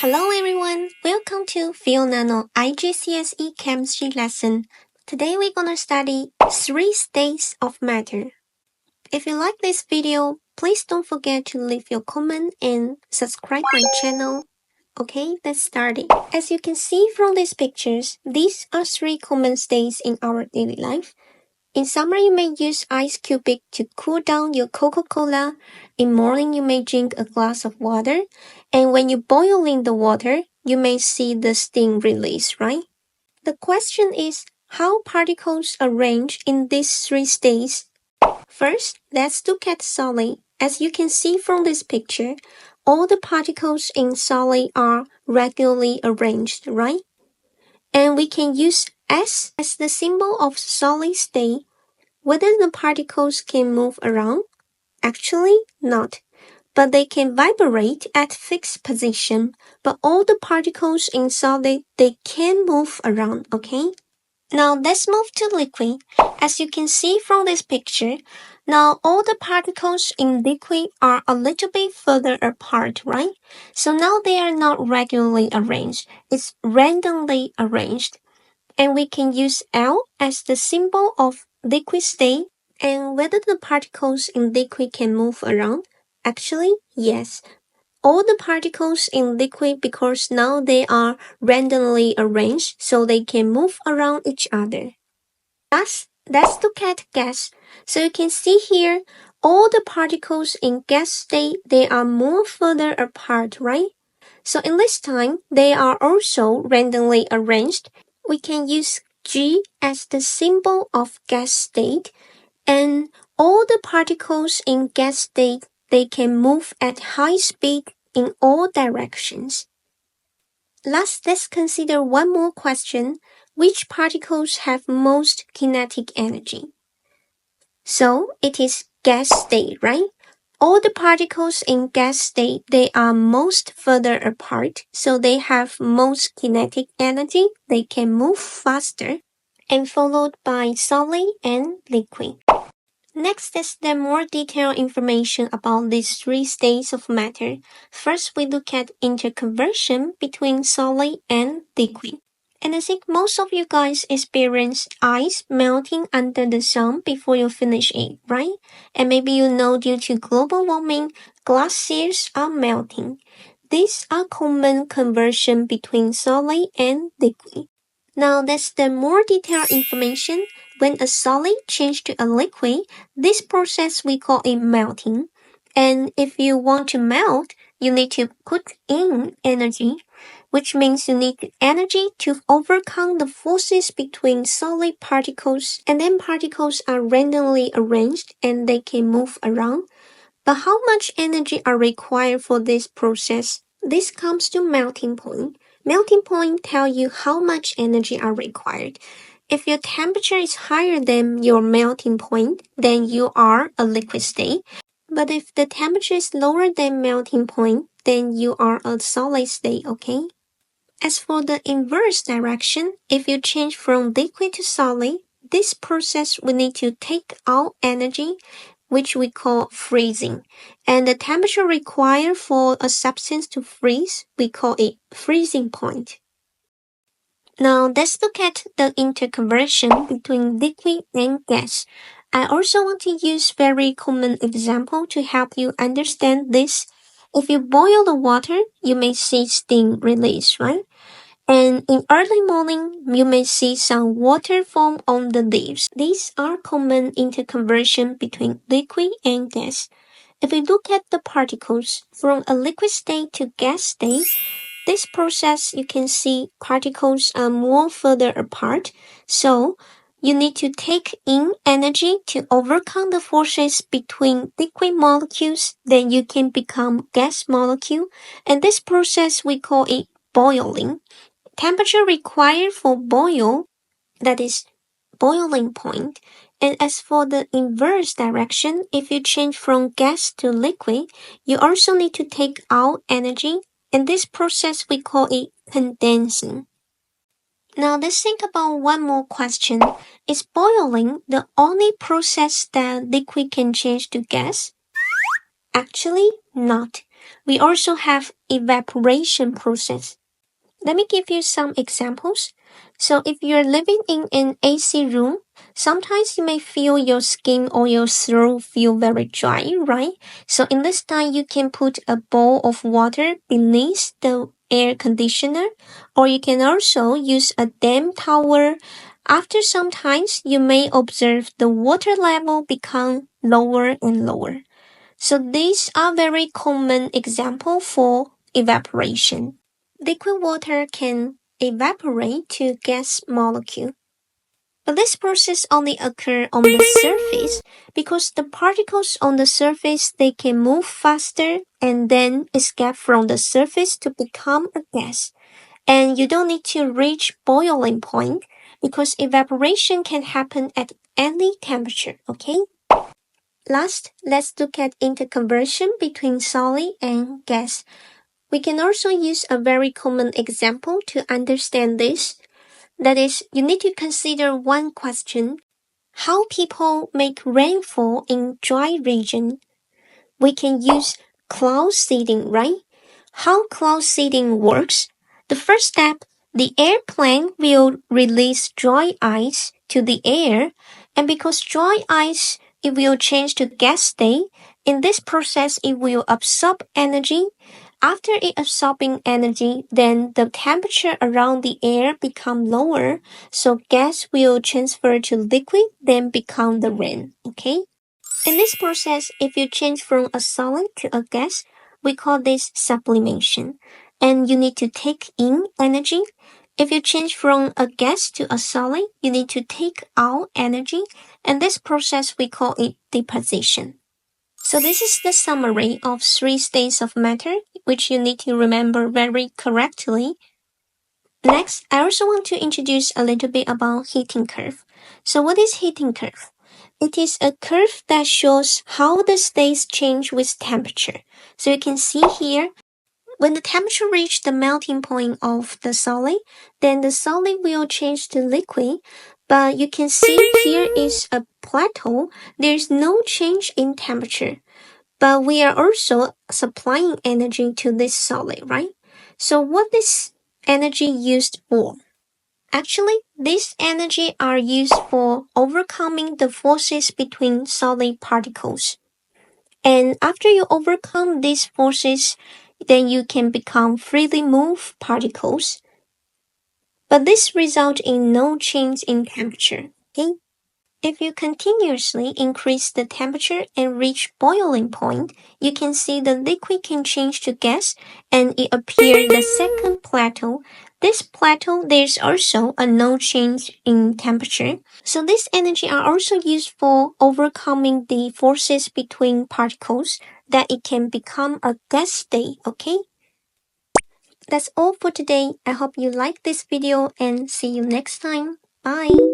Hello everyone, welcome to Fiona no IGCSE Chemistry Lesson. Today we're gonna study 3 states of matter. If you like this video, please don't forget to leave your comment and subscribe my channel. Okay, let's start it. As you can see from these pictures, these are 3 common states in our daily life. In summer, you may use ice cubic to cool down your Coca-Cola. In morning, you may drink a glass of water. And when you boil in the water, you may see the steam release, right? The question is, how particles arrange in these 3 states? First, let's look at solid. As you can see from this picture, all the particles in solid are regularly arranged, right? And we can use S as the symbol of solid state. Whether the particles can move around? Actually, not. But they can vibrate at fixed position. But all the particles in solid, they can move around, okay? Now let's move to liquid. As you can see from this picture, now all the particles in liquid are a little bit further apart, right? So now they are not regularly arranged. It's randomly arranged. And we can use L as the symbol of liquid state. And whether the particles in liquid can move around? Actually, yes. All the particles in liquid, because now they are randomly arranged, so they can move around each other. Let's look at gas. So you can see here, all the particles in gas state, they are more further apart, right? So in this time, they are also randomly arranged. We can use G as the symbol of gas state, and all the particles in gas state, they can move at high speed in all directions. Let's consider one more question. Which particles have most kinetic energy? So it is gas state, right? All the particles in gas state, they are most further apart, so they have most kinetic energy. They can move faster, and followed by solid and liquid. Next is the more detailed information about these 3 states of matter. First, we look at interconversion between solid and liquid. And I think most of you guys experience ice melting under the sun before you finish it, right? And maybe you know due to global warming, glaciers are melting. These are common conversion between solid and liquid. Now that's the more detailed information. When a solid changes to a liquid, this process we call it melting. And if you want to melt, you need to put in energy, which means you need energy to overcome the forces between solid particles, and then particles are randomly arranged and they can move around. But how much energy are required for this process? This comes to melting point. Melting point tell you how much energy are required. If your temperature is higher than your melting point, then you are a liquid state. But if the temperature is lower than melting point, then you are a solid state, okay? As for the inverse direction, if you change from liquid to solid, this process will need to take out energy, which we call freezing. And the temperature required for a substance to freeze, we call it freezing point. Now let's look at the interconversion between liquid and gas. I also want to use very common example to help you understand this. If you boil the water, you may see steam release, right? And in early morning, you may see some water form on the leaves. These are common interconversion between liquid and gas. If we look at the particles from a liquid state to gas state, this process you can see particles are more further apart. So you need to take in energy to overcome the forces between liquid molecules, then you can become gas molecule. And this process we call it boiling. Temperature required for boil, that is boiling point. And as for the inverse direction, if you change from gas to liquid, you also need to take out energy. And this process we call it condensing. Now let's think about one more question. Is boiling the only process that liquid can change to gas? Actually, not. we also have evaporation process. Let me give you some examples. So if you're living in an AC room, sometimes you may feel your skin or your throat feel very dry, right? So in this time, you can put a bowl of water beneath the air conditioner, or you can also use a damp towel. After some times, you may observe the water level become lower and lower. So these are very common example for evaporation. Liquid water can evaporate to gas molecule. But this process only occurs on the surface because the particles on the surface they can move faster and then escape from the surface to become a gas. And you don't need to reach boiling point because evaporation can happen at any temperature, okay? Last, let's look at interconversion between solid and gas. We can also use a very common example to understand this. That is, you need to consider one question: how people make rainfall in dry region. We can use cloud seeding, right? How cloud seeding works? The first step, the airplane will release dry ice to the air, and because dry ice, it will change to gas state. In this process, it will absorb energy. After it absorbing energy, then the temperature around the air become lower, so gas will transfer to liquid, then become the rain, okay? In this process, if you change from a solid to a gas, we call this sublimation. And you need to take in energy. If you change from a gas to a solid, you need to take out energy. And this process, we call it deposition. So this is the summary of 3 states of matter, which you need to remember very correctly. Next, I also want to introduce a little bit about heating curve. So what is heating curve? It is a curve that shows how the states change with temperature. So you can see here, when the temperature reaches the melting point of the solid, then the solid will change to liquid. But you can see here is a plateau. There is no change in temperature. But we are also supplying energy to this solid, right? So what is energy used for? Actually, this energy are used for overcoming the forces between solid particles. And after you overcome these forces, then you can become freely move particles. But this results in no change in temperature, okay? If you continuously increase the temperature and reach boiling point, you can see the liquid can change to gas and it appears the second plateau. This plateau, there's also a no change in temperature. So this energy are also used for overcoming the forces between particles that it can become a gas state, okay? That's all for today. I hope you like this video and see you next time. Bye!